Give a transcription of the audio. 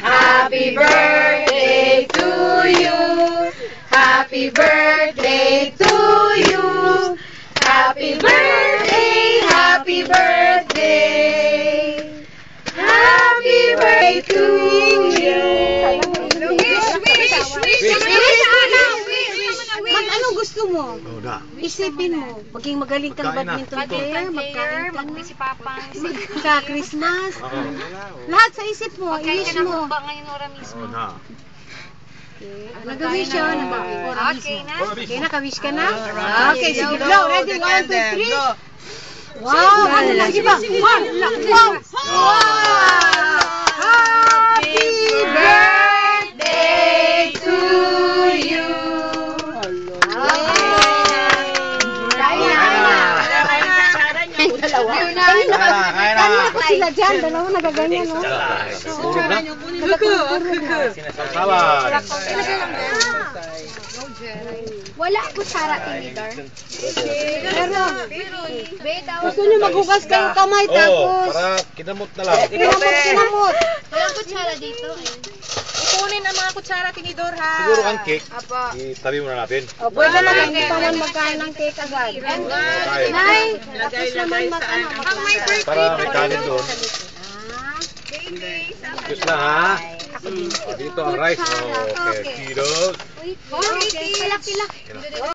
Happy birthday to you. Happy birthday to you. Happy birthday, happy birthday. Happy birthday to you. Anong gusto mo? Isipin mo. Maging magaling kang badminton player, magkain ka na. Si Papa. Sa Christmas. Lahat sa isip mo, i-wish mo. Ngayon ora mismo. Nag-wish siya. Okay na. Okay na, ka-wish ka na? Okay, sige. Blow. Ready? 1, 2, 3. Wow! Ano lang? Iba. Wow! Happy birthday to you. Kaya ko sila dyan, dalawa nagaganyan, no? Wala ko Sara Tinidor. Pero, gusto nyo maghugas kayong kamay tapos. Para kinamot na lang. Kinamot. Walang kutsara dito eh. Ipunin ang mga kutsara, tinidor, ha? Siguro ang cake, itabi muna natin. Pwede naman hindi pa man magkain ng cake agad. Nay, tapos naman mag-ano. Para may kanin doon. Diyos na ha. Dito ang rice. Okay, kilos. Okay, palaki-laki.